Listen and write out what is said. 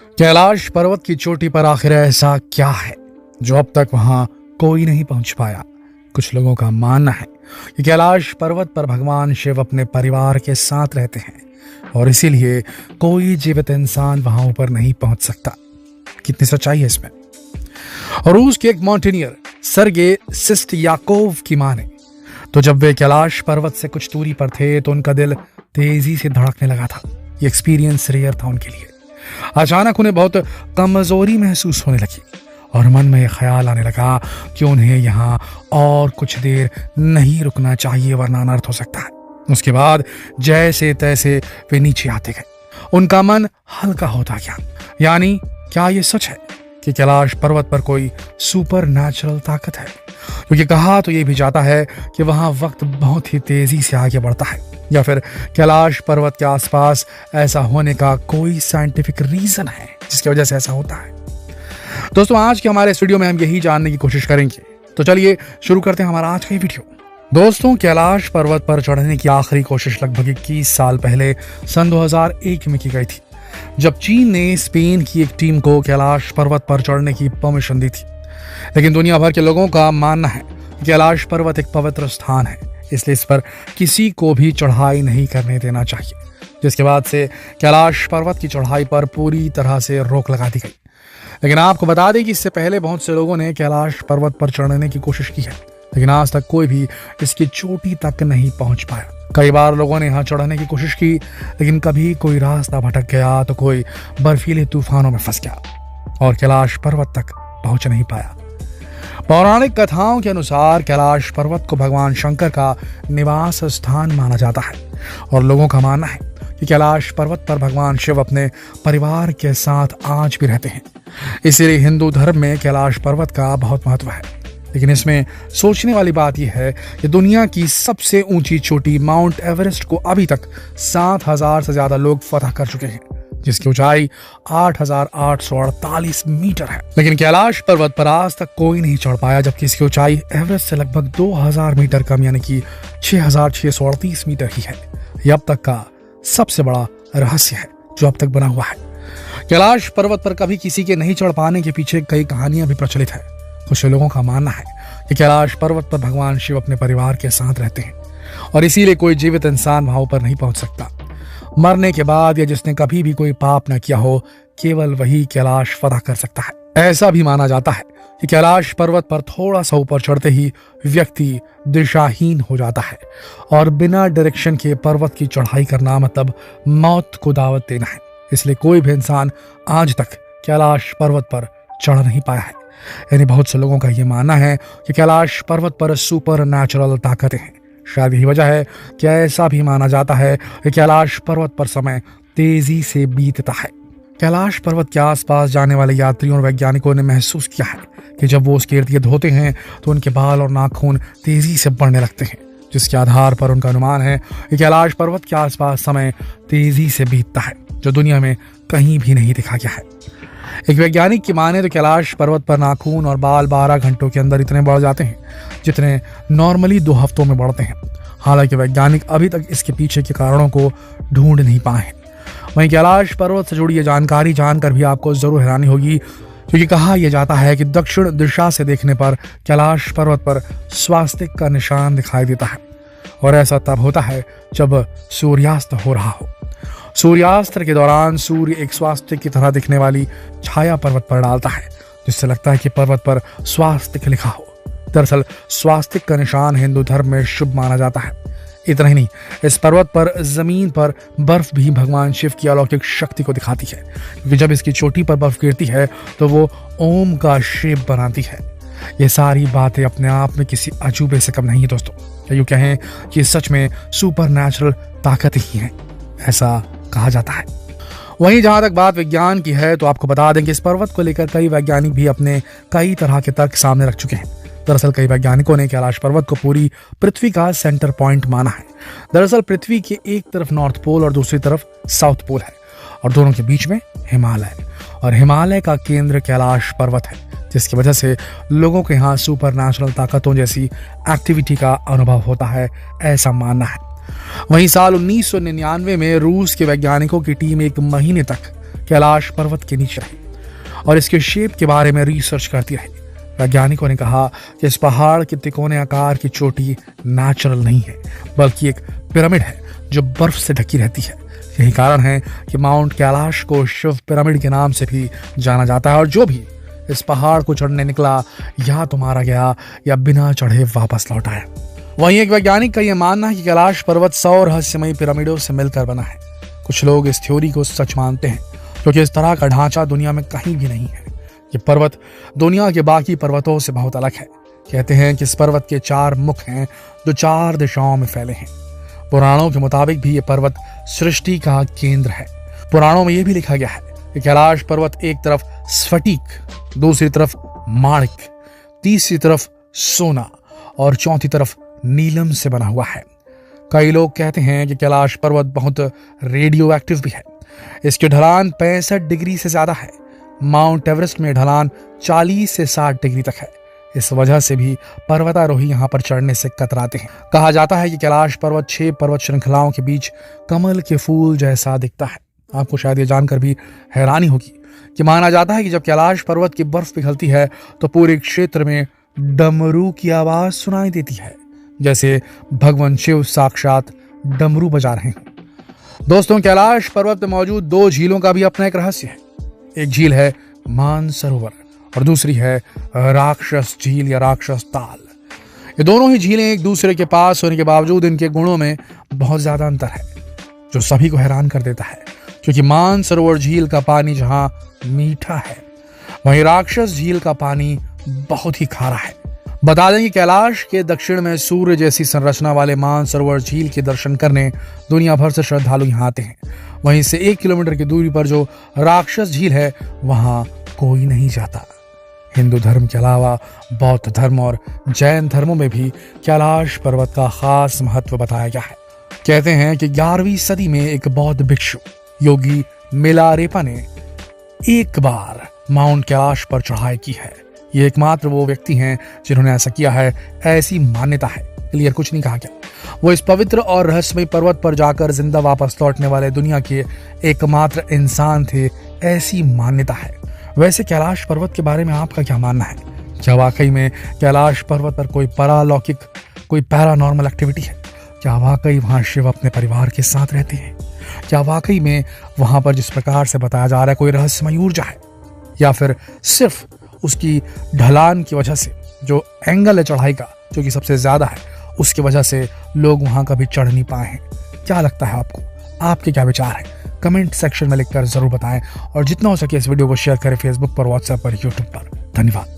कैलाश पर्वत की चोटी पर आखिर ऐसा क्या है जो अब तक वहां कोई नहीं पहुंच पाया। कुछ लोगों का मानना है कि कैलाश पर्वत पर भगवान शिव अपने परिवार के साथ रहते हैं और इसीलिए कोई जीवित इंसान वहां ऊपर नहीं पहुंच सकता। कितनी सच्चाई है इसमें। और रूस के एक माउंटेनियर सर्गे सिस्टयाकोव की माने तो जब वे कैलाश पर्वत से कुछ दूरी पर थे तो उनका दिल तेजी से धड़कने लगा था। ये एक्सपीरियंस रेयर था उनके लिए। अचानक उन्हें बहुत कमजोरी महसूस होने लगी और मन में यह ख्याल आने लगा कि उन्हें यहाँ और कुछ देर नहीं रुकना चाहिए वरना अनर्थ हो सकता है। उसके बाद जैसे तैसे वे नीचे आते गए। उनका मन हल्का होता गया। यानी क्या ये सच है कि कैलाश पर्वत पर कोई सुपर नेचुरल ताकत है? क्योंकि कहा तो ये भी जाता है कि वहां वक्त बहुत ही तेजी से आगे बढ़ता है, या फिर कैलाश पर्वत के आसपास ऐसा होने का कोई साइंटिफिक रीजन है जिसकी वजह से ऐसा होता है। दोस्तों, आज के हमारे इस वीडियो में हम यही जानने की कोशिश करेंगे। तो चलिए शुरू करते हैं हमारा आज का ये वीडियो। दोस्तों, कैलाश पर्वत पर चढ़ने की आखिरी कोशिश लगभग 21 साल पहले सन 2001 में की गई थी, जब चीन ने स्पेन की एक टीम को कैलाश पर्वत पर चढ़ने की परमिशन दी थी। लेकिन दुनिया भर के लोगों का मानना है कि कैलाश पर्वत एक पवित्र स्थान है, इसलिए इस पर किसी को भी चढ़ाई नहीं करने देना चाहिए। जिसके बाद से कैलाश पर्वत की चढ़ाई पर पूरी तरह से रोक लगा दी गई। लेकिन आपको बता दें कि इससे पहले बहुत से लोगों ने कैलाश पर्वत पर चढ़ने की कोशिश की है, लेकिन आज तक कोई भी इसकी चोटी तक नहीं पहुंच पाया। कई बार लोगों ने यहाँ चढ़ने की कोशिश की, लेकिन कभी कोई रास्ता भटक गया तो कोई बर्फीले तूफानों में फंस गया और कैलाश पर्वत तक पहुंच नहीं पाया। पौराणिक कथाओं के अनुसार कैलाश पर्वत को भगवान शंकर का निवास स्थान माना जाता है और लोगों का मानना है कि कैलाश पर्वत पर भगवान शिव अपने परिवार के साथ आज भी रहते हैं। इसीलिए हिंदू धर्म में कैलाश पर्वत का बहुत महत्व है। लेकिन इसमें सोचने वाली बात यह है कि दुनिया की सबसे ऊंची चोटी माउंट एवरेस्ट को अभी तक 7,000 से ज्यादा लोग फतह कर चुके हैं, जिसकी ऊंचाई 8,848 मीटर है। लेकिन कैलाश पर्वत पर आज तक कोई नहीं चढ़ पाया, जबकि इसकी ऊंचाई एवरेस्ट से लगभग 2,000 मीटर कम यानी कि 6,638 मीटर ही है। यह अब तक का सबसे बड़ा रहस्य है जो अब तक बना हुआ है। कैलाश पर्वत पर कभी किसी के नहीं चढ़ पाने के पीछे कई कहानियां भी प्रचलित है। कुछ लोगों का मानना है कि कैलाश पर्वत पर भगवान शिव अपने परिवार के साथ रहते हैं और इसीलिए कोई जीवित इंसान वहां ऊपर नहीं पहुंच सकता। मरने के बाद या जिसने कभी भी कोई पाप न किया हो, केवल वही कैलाश फतह कर सकता है। ऐसा भी माना जाता है कि कैलाश पर्वत पर थोड़ा सा ऊपर चढ़ते ही व्यक्ति दिशाहीन हो जाता है और बिना डायरेक्शन के पर्वत की चढ़ाई करना मतलब मौत को दावत देना है। इसलिए कोई भी इंसान आज तक कैलाश पर्वत पर चढ़ नहीं पाया है। यानी बहुत से लोगों का यह मानना है कि कैलाश पर्वत पर सुपर नेचुरल ताकतें हैं। शायद यही वजह है कि ऐसा भी माना जाता है कि कैलाश पर्वत पर समय तेजी से बीतता है। कैलाश पर्वत के आसपास जाने वाले यात्रियों और वैज्ञानिकों ने महसूस किया है कि जब वो उसके इर्द गिर्द होते हैं तो उनके बाल और नाखून तेजी से बढ़ने लगते हैं, जिसके आधार पर उनका अनुमान है कि कैलाश पर्वत के आसपास समय तेजी से बीतता है, जो दुनिया में कहीं भी नहीं देखा गया है। एक वैज्ञानिक की माने तो कैलाश पर्वत पर नाखून और बाल 12 घंटों के अंदर इतने बढ़ जाते हैं जितने नॉर्मली 2 हफ्तों में बढ़ते हैं। हालांकि वैज्ञानिक अभी तक इसके पीछे के कारणों को ढूंढ नहीं पाए हैं। वहीं कैलाश पर्वत से जुड़ी ये जानकारी जानकर भी आपको जरूर हैरानी होगी, क्योंकि कहा यह जाता है कि दक्षिण दिशा से देखने पर कैलाश पर्वत पर स्वास्तिक का निशान दिखाई देता है और ऐसा तब होता है जब सूर्यास्त हो रहा हो। सूर्यास्त के दौरान सूर्य एक स्वास्तिक की तरह दिखने वाली छाया पर्वत पर डालता है, जिससे लगता है कि पर्वत पर स्वास्तिक लिखा हो। दरअसल स्वास्तिक का निशान हिंदू धर्म में शुभ माना जाता है। इतना ही नहीं, इस पर्वत पर जमीन पर बर्फ भी भगवान शिव की अलौकिक शक्ति को दिखाती है, क्योंकि जब इसकी चोटी पर बर्फ गिरती है तो वो ओम का शेप बनाती है। ये सारी बातें अपने आप में किसी अजूबे से कम नहीं है दोस्तों। या यूं कहें कि सच में सुपर नेचुरल ताकत ही है, ऐसा कहा जाता है। वहीं जहां तक बात विज्ञान की है तो आपको बता दें कि इस पर्वत को लेकर कई वैज्ञानिक भी अपने कई तरह के तर्क सामने रख चुके हैं। दरअसल कई वैज्ञानिकों ने कैलाश पर्वत को पूरी पृथ्वी का सेंटर पॉइंट माना है। दरअसल पृथ्वी के एक तरफ नॉर्थ पोल और दूसरी तरफ साउथ पोल है और दोनों के बीच में हिमालय, और हिमालय का केंद्र कैलाश पर्वत है, जिसकी वजह से लोगों के यहाँ सुपर नेचुरल ताकतों जैसी एक्टिविटी का अनुभव होता है, ऐसा मानना है। वहीं साल 1999 में रूस के वैज्ञानिकों की टीम 1 महीने तक कैलाश पर्वत के नीचे रही और इसके शेप के बारे में रिसर्च करती रही। वैज्ञानिकों ने कहा कि इस पहाड़ के तिकोने आकार की चोटी नेचुरल नहीं है, बल्कि एक पिरामिड है जो बर्फ से ढकी रहती है। यही कारण है कि माउंट कैलाश को शिव पिरामिड के नाम से भी जाना जाता है। और जो भी इस पहाड़ को चढ़ने निकला या तो मारा गया या बिना चढ़े वापस लौट आया। वहीं एक वैज्ञानिक का यह मानना है कि कैलाश पर्वत 100 रहस्यमयी पिरामिडों से मिलकर बना है। कुछ लोग इस थ्योरी को सच मानते हैं क्योंकि इस तरह का ढांचा दुनिया में कहीं भी नहीं है। ये पर्वत दुनिया के बाकी पर्वतों से बहुत अलग है। कहते हैं कि इस पर्वत के 4 मुख हैं जो 4 दिशाओं में फैले हैं। पुराणों के मुताबिक भी ये पर्वत सृष्टि का केंद्र है। पुराणों में यह भी लिखा गया है कि कैलाश पर्वत एक तरफ स्फटिक, दूसरी तरफ माणिक, तीसरी तरफ सोना और चौथी तरफ नीलम से बना हुआ है। कई लोग कहते हैं कि कैलाश पर्वत बहुत रेडियो एक्टिव भी है। इसकी ढलान 65 डिग्री से ज्यादा है। माउंट एवरेस्ट में ढलान 40 से 60 डिग्री तक है। इस वजह से भी पर्वतारोही यहाँ पर चढ़ने से कतराते हैं। कहा जाता है कि कैलाश पर्वत 6 पर्वत श्रृंखलाओं के बीच कमल के फूल जैसा दिखता है। आपको शायद ये जानकर भी हैरानी होगी कि माना जाता है कि जब कैलाश पर्वत की बर्फ पिघलती है तो पूरे क्षेत्र में डमरू की आवाज सुनाई देती है, जैसे भगवान शिव साक्षात डमरू बजा रहे हैं। दोस्तों, कैलाश पर्वत में मौजूद 2 झीलों का भी अपना एक रहस्य है। एक झील है मानसरोवर और दूसरी है राक्षस झील या राक्षस ताल। ये दोनों ही झीलें एक दूसरे के पास होने के बावजूद इनके गुणों में बहुत ज्यादा अंतर है, जो सभी को हैरान कर देता है। क्योंकि मानसरोवर झील का पानी जहां मीठा है, वहीं राक्षस झील का पानी बहुत ही खारा है। बता दें कि कैलाश के दक्षिण में सूर्य जैसी संरचना वाले मानसरोवर झील के दर्शन करने दुनिया भर से श्रद्धालु यहाँ आते हैं। वहीं से 1 किलोमीटर की दूरी पर जो राक्षस झील है वहां कोई नहीं जाता। हिंदू धर्म के अलावा बौद्ध धर्म और जैन धर्मों में भी कैलाश पर्वत का खास महत्व बताया गया है। कहते हैं कि 11वीं सदी में एक बौद्ध भिक्षु योगी मिलारेपा ने एक बार माउंट कैलाश पर चढ़ाई की है। ये एकमात्र वो व्यक्ति हैं जिन्होंने ऐसा किया है, ऐसी मान्यता है। क्लियर कुछ नहीं कहा गया। वो इस पवित्र और रहस्यमय पर्वत पर जाकर जिंदा वापस लौटने वाले दुनिया के एकमात्र इंसान थे, ऐसी मान्यता है। वैसे कैलाश पर्वत के बारे में आपका क्या मानना है? क्या वाकई में कैलाश पर्वत पर कोई पारालौकिक, कोई पैरानॉर्मल एक्टिविटी है? क्या वाकई वहां शिव अपने परिवार के साथ रहते हैं? क्या वाकई में वहां पर जिस प्रकार से बताया जा रहा है कोई रहस्यमय ऊर्जा है, या फिर सिर्फ उसकी ढलान की वजह से, जो एंगल है चढ़ाई का जो कि सबसे ज्यादा है, उसकी वजह से लोग वहां कभी चढ़ नहीं पाए हैं? क्या लगता है आपको? आपके क्या विचार है? कमेंट सेक्शन में लिखकर जरूर बताएं और जितना हो सके इस वीडियो को शेयर करें फेसबुक पर, व्हाट्सएप पर, यूट्यूब पर। धन्यवाद।